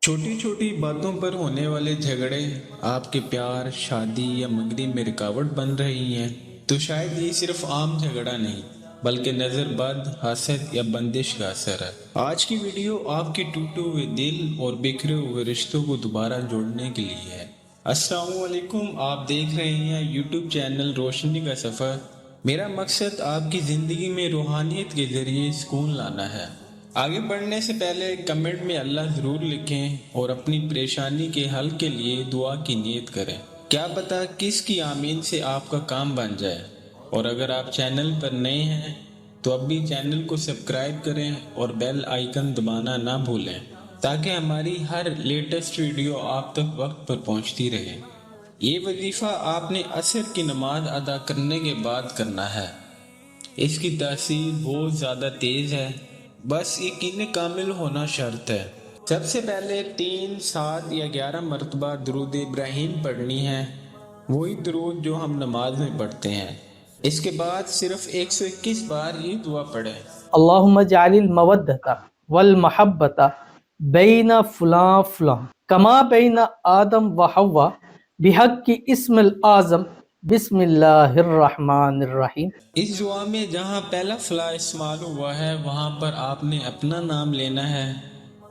छोटी छोटी बातों पर होने वाले झगड़े आपके प्यार, शादी या मंगनी में रुकावट बन रही हैं, तो शायद ये सिर्फ आम झगड़ा नहीं, बल्कि नज़र बद, हसद या बंदिश का असर है। आज की वीडियो आपके टूटे हुए दिल और बिखरे हुए रिश्तों को दोबारा जोड़ने के लिए है। अस्सलाम वालेकुम, आप देख रहे हैं यूट्यूब चैनल रोशनी का सफ़र। मेरा मकसद आपकी ज़िंदगी में रूहानियत के ज़रिए सुकून लाना है। आगे बढ़ने से पहले कमेंट में अल्लाह ज़रूर लिखें और अपनी परेशानी के हल के लिए दुआ की नीयत करें। क्या पता किसकी आमीन से आपका काम बन जाए। और अगर आप चैनल पर नए हैं तो अभी चैनल को सब्सक्राइब करें और बेल आइकन दबाना ना भूलें, ताकि हमारी हर लेटेस्ट वीडियो आप तक वक्त पर पहुंचती रहे। ये वजीफ़ा आपने असर की नमाज अदा करने के बाद करना है। इसकी तासीर बहुत ज़्यादा तेज़ है, बस यकीन कामिल होना शर्त है। सबसे पहले 3, 7 या 11 मरतबा दुरूद इब्राहीम पढ़नी है, वही दुरूद जो हम नमाज में पढ़ते हैं। इसके बाद सिर्फ 121 बार ये दुआ पढ़ें। अल्लाहुम्मा जालिल मवद्दता वल महब्बता बैना फुलां फुलां कमा बैना आदम व हव्वा बिहक्की इस्मिल आज़म बिस्मिल्लाहिर्रहमानिर्रहीम। इस दुआ में जहाँ पहला फला इस्तेमाल हुआ है वहाँ पर आपने अपना नाम लेना है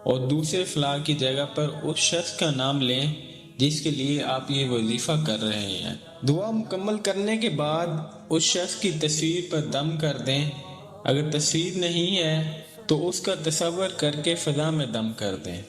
और दूसरे फला की जगह पर उस शख्स का नाम लें जिसके लिए आप ये वजीफ़ा कर रहे हैं। दुआ मुकम्मल करने के बाद उस शख्स की तस्वीर पर दम कर दें। अगर तस्वीर नहीं है तो उसका तसव्वुर करके फ़ज़ा में दम कर दें।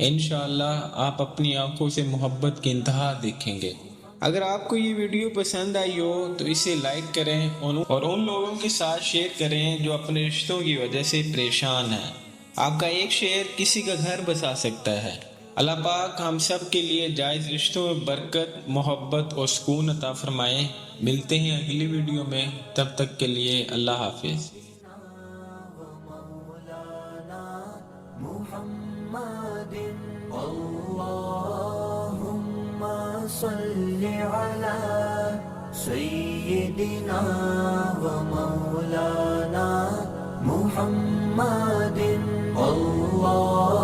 इंशाअल्लाह आप अपनी आंखों से मोहब्बत की इंतहा देखेंगे। अगर आपको ये वीडियो पसंद आई हो तो इसे लाइक करें और उन लोगों के साथ शेयर करें जो अपने रिश्तों की वजह से परेशान हैं। आपका एक शेयर किसी का घर बसा सकता है। अल्लाह पाक हम सब के लिए जायज़ रिश्तों में बरकत, मोहब्बत और सुकून अता फरमाए। मिलते हैं अगली वीडियो में, तब तक के लिए अल्लाह हाफिज़। सल्लि अला सय्यिदिना व मौलाना मुहम्मदिन। अल्लाह